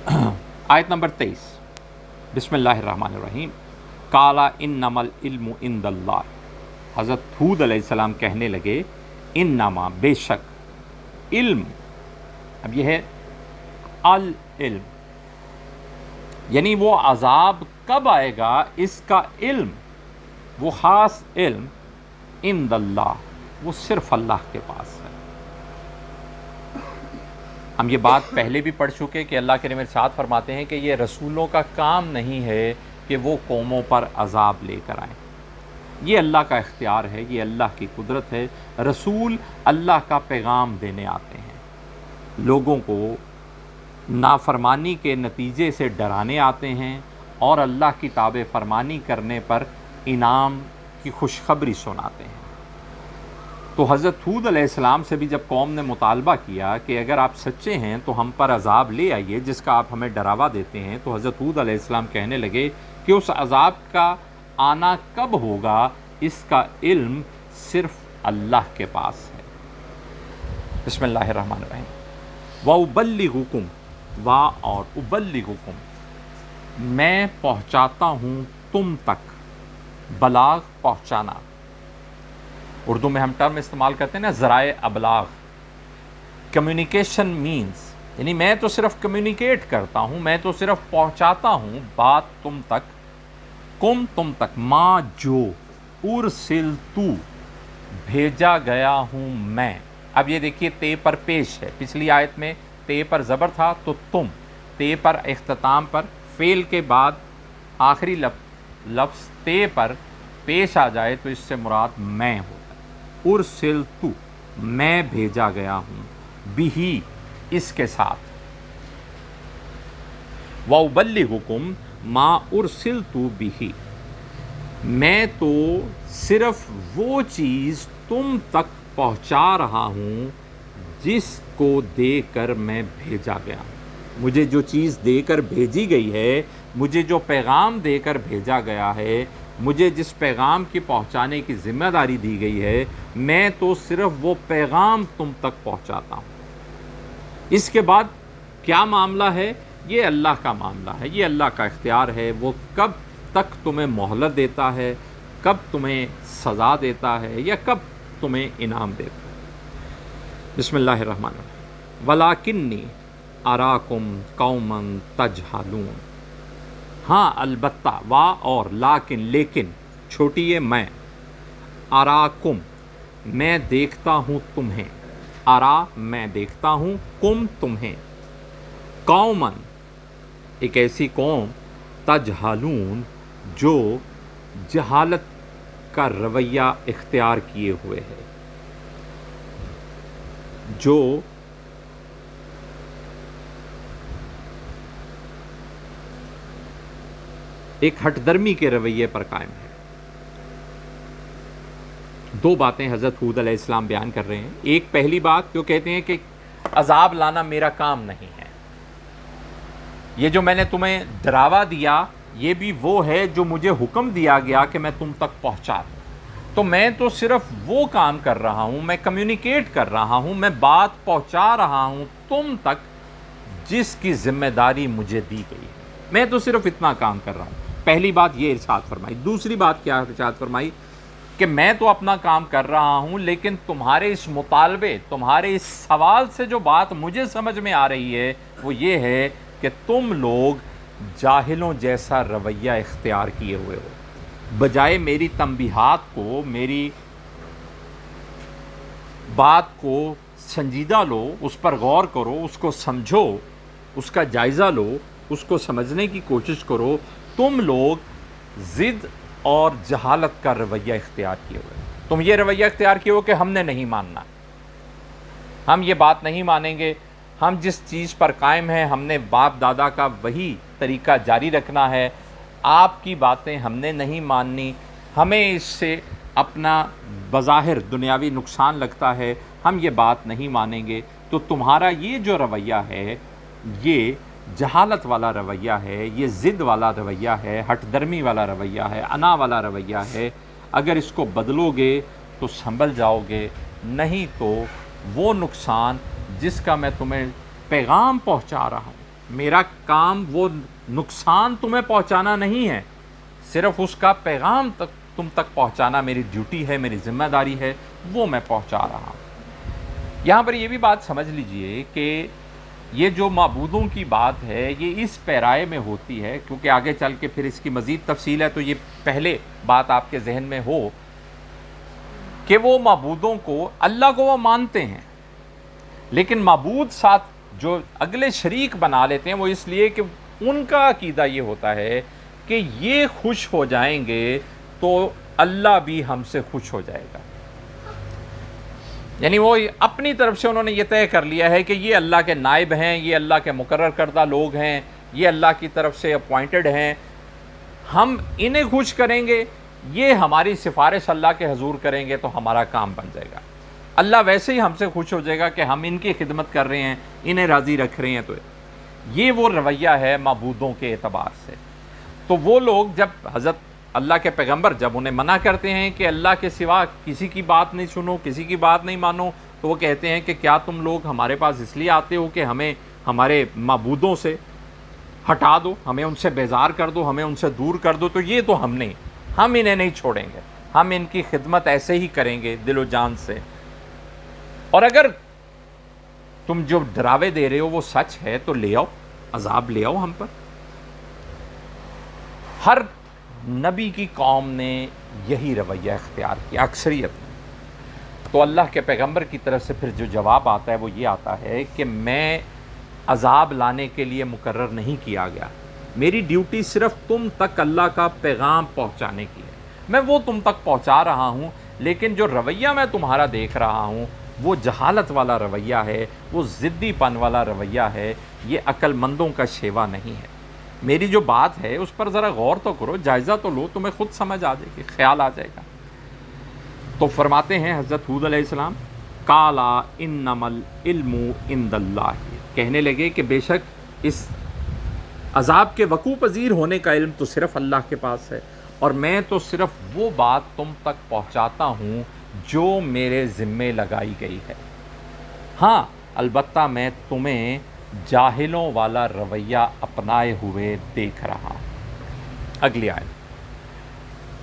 آیت نمبر 23، بسم اللہ الرحمن الرحیم۔ قالا انما العلم عند اللہ، حضرت ہود علیہ السلام کہنے لگے انما بے شک، علم، اب یہ ہے العلم، یعنی وہ عذاب کب آئے گا اس کا علم، وہ خاص علم، عند اللہ، وہ صرف اللہ کے پاس ہے۔ ہم یہ بات پہلے بھی پڑھ چکے کہ اللہ کے نبی ارشاد فرماتے ہیں کہ یہ رسولوں کا کام نہیں ہے کہ وہ قوموں پر عذاب لے کر آئیں، یہ اللہ کا اختیار ہے، یہ اللہ کی قدرت ہے۔ رسول اللہ کا پیغام دینے آتے ہیں، لوگوں کو نافرمانی کے نتیجے سے ڈرانے آتے ہیں اور اللہ کی تابع فرمانی کرنے پر انعام کی خوشخبری سناتے ہیں۔ تو حضرت ہود علیہ السلام سے بھی جب قوم نے مطالبہ کیا کہ اگر آپ سچے ہیں تو ہم پر عذاب لے آئیے جس کا آپ ہمیں ڈراوا دیتے ہیں، تو حضرت ہود علیہ السلام کہنے لگے کہ اس عذاب کا آنا کب ہوگا اس کا علم صرف اللہ کے پاس ہے۔ بسم اللہ الرحمن الرحیم۔ وَأُبَلِّغُكُمْ، وا اور ابلغکم، میں پہنچاتا ہوں تم تک، بلاغ پہنچانا، اردو میں ہم ٹرم استعمال کرتے ہیں نا ذرائع ابلاغ، کمیونیکیشن مینز، یعنی میں تو صرف کمیونیکیٹ کرتا ہوں، میں تو صرف پہنچاتا ہوں بات تم تک، کم تم تک، ما جو، ارسلتو، بھیجا گیا ہوں میں۔ اب یہ دیکھیے تے پر پیش ہے، پچھلی آیت میں تے پر زبر تھا تو تم، تے پر اختتام پر، فعل کے بعد آخری لفظ تے پر پیش آ جائے تو اس سے مراد میں ہوتا ہے۔ ارسلتو، میں بھیجا گیا ہوں، بہی، اس کے ساتھ، وَأُبَلِّغُكُمْ مَا أُرْسِلْتُ بِهِ، میں تو صرف وہ چیز تم تک پہنچا رہا ہوں جس کو دے کر میں بھیجا گیا ہوں۔ مجھے جو چیز دے کر بھیجی گئی ہے، مجھے جو پیغام دے کر بھیجا گیا ہے، مجھے جس پیغام کی پہنچانے کی ذمہ داری دی گئی ہے، میں تو صرف وہ پیغام تم تک پہنچاتا ہوں۔ اس کے بعد کیا معاملہ ہے، یہ اللہ کا معاملہ ہے، یہ اللہ کا اختیار ہے، وہ کب تک تمہیں مہلت دیتا ہے، کب تمہیں سزا دیتا ہے یا کب تمہیں انعام دیتا ہے۔ بسم اللہ الرحمن الرحیم۔ وَلَٰكِنِّي أَرَاكُمْ قَوْمًا تَجْهَلُونَ، ہاں البتہ، وا اور لیکن، لیکن چھوٹی ہے میں، اراکم، میں دیکھتا ہوں تمہیں، ارا میں دیکھتا ہوں، کم تمہیں، قومن ایک ایسی قوم، تجہلون جو جہالت کا رویہ اختیار کیے ہوئے ہے، جو ایک ہٹ درمی کے رویے پر قائم ہے۔ دو باتیں حضرت ہود علیہ السلام بیان کر رہے ہیں۔ ایک پہلی بات جو کہتے ہیں کہ عذاب لانا میرا کام نہیں ہے، یہ جو میں نے تمہیں ڈراوا دیا یہ بھی وہ ہے جو مجھے حکم دیا گیا کہ میں تم تک پہنچا دوں، تو میں تو صرف وہ کام کر رہا ہوں، میں کمیونیکیٹ کر رہا ہوں، میں بات پہنچا رہا ہوں تم تک جس کی ذمہ داری مجھے دی گئی ہے، میں تو صرف اتنا کام کر رہا ہوں۔ پہلی بات یہ ارشاد فرمائی۔ دوسری بات کیا ارشاد فرمائی کہ میں تو اپنا کام کر رہا ہوں، لیکن تمہارے اس مطالبے، تمہارے اس سوال سے جو بات مجھے سمجھ میں آ رہی ہے وہ یہ ہے کہ تم لوگ جاہلوں جیسا رویہ اختیار کیے ہوئے ہو، بجائے میری تنبیہات کو، میری بات کو سنجیدہ لو، اس پر غور کرو، اس کو سمجھو، اس کا جائزہ لو، اس کو سمجھنے کی کوشش کرو، تم لوگ ضد اور جہالت کا رویہ اختیار کیے ہوئے، تم یہ رویہ اختیار کیے ہو کہ ہم نے نہیں ماننا، ہم یہ بات نہیں مانیں گے، ہم جس چیز پر قائم ہیں ہم نے باپ دادا کا وہی طریقہ جاری رکھنا ہے، آپ کی باتیں ہم نے نہیں ماننی، ہمیں اس سے اپنا بظاہر دنیاوی نقصان لگتا ہے، ہم یہ بات نہیں مانیں گے۔ تو تمہارا یہ جو رویہ ہے یہ جہالت والا رویہ ہے، یہ ضد والا رویہ ہے، ہٹ درمی والا رویہ ہے، انا والا رویہ ہے، اگر اس کو بدلو گے تو سنبھل جاؤ گے، نہیں تو وہ نقصان جس کا میں تمہیں پیغام پہنچا رہا ہوں، میرا کام وہ نقصان تمہیں پہنچانا نہیں ہے، صرف اس کا پیغام تم تک پہنچانا میری ڈیوٹی ہے، میری ذمہ داری ہے، وہ میں پہنچا رہا ہوں۔ یہاں پر یہ بھی بات سمجھ لیجئے کہ یہ جو معبودوں کی بات ہے یہ اس پیرائے میں ہوتی ہے، کیونکہ آگے چل کے پھر اس کی مزید تفصیل ہے، تو یہ پہلے بات آپ کے ذہن میں ہو کہ وہ معبودوں کو، اللہ کو وہ مانتے ہیں، لیکن معبود ساتھ جو اگلے شریک بنا لیتے ہیں وہ اس لیے کہ ان کا عقیدہ یہ ہوتا ہے کہ یہ خوش ہو جائیں گے تو اللہ بھی ہم سے خوش ہو جائے گا۔ یعنی وہ اپنی طرف سے انہوں نے یہ طے کر لیا ہے کہ یہ اللہ کے نائب ہیں، یہ اللہ کے مقرر کردہ لوگ ہیں، یہ اللہ کی طرف سے اپوائنٹڈ ہیں، ہم انہیں خوش کریں گے، یہ ہماری سفارش اللہ کے حضور کریں گے تو ہمارا کام بن جائے گا۔ اللہ ویسے ہی ہم سے خوش ہو جائے گا کہ ہم ان کی خدمت کر رہے ہیں، انہیں راضی رکھ رہے ہیں۔ تو یہ وہ رویہ ہے معبودوں کے اعتبار سے۔ تو وہ لوگ جب حضرت اللہ کے پیغمبر جب انہیں منع کرتے ہیں کہ اللہ کے سوا کسی کی بات نہیں سنو، کسی کی بات نہیں مانو، تو وہ کہتے ہیں کہ کیا تم لوگ ہمارے پاس اس لیے آتے ہو کہ ہمیں ہمارے معبودوں سے ہٹا دو، ہمیں ان سے بیزار کر دو، ہمیں ان سے دور کر دو؟ تو یہ تو ہم انہیں نہیں چھوڑیں گے، ہم ان کی خدمت ایسے ہی کریں گے دل و جان سے۔ اور اگر تم جو ڈراوے دے رہے ہو وہ سچ ہے تو لے آؤ، عذاب لے آؤ ہم پر۔ ہر نبی کی قوم نے یہی رویہ اختیار کیا، اکثریت نے۔ تو اللہ کے پیغمبر کی طرف سے پھر جو جواب آتا ہے وہ یہ آتا ہے کہ میں عذاب لانے کے لیے مقرر نہیں کیا گیا، میری ڈیوٹی صرف تم تک اللہ کا پیغام پہنچانے کی ہے، میں وہ تم تک پہنچا رہا ہوں، لیکن جو رویہ میں تمہارا دیکھ رہا ہوں وہ جہالت والا رویہ ہے، وہ ضدی پن والا رویہ ہے، یہ عقل مندوں کا شیوا نہیں ہے۔ میری جو بات ہے اس پر ذرا غور تو کرو، جائزہ تو لو، تمہیں خود سمجھ آ جائے گی، خیال آ جائے گا۔ تو فرماتے ہیں حضرت ہود علیہ السلام، قالا انما العلم عند اللہ، کہنے لگے کہ بے شک اس عذاب کے وقوع پذیر ہونے کا علم تو صرف اللہ کے پاس ہے، اور میں تو صرف وہ بات تم تک پہنچاتا ہوں جو میرے ذمے لگائی گئی ہے۔ ہاں البتہ میں تمہیں جاہلوں والا رویہ اپنائے ہوئے دیکھ رہا ہوں۔ اگلی آیت۔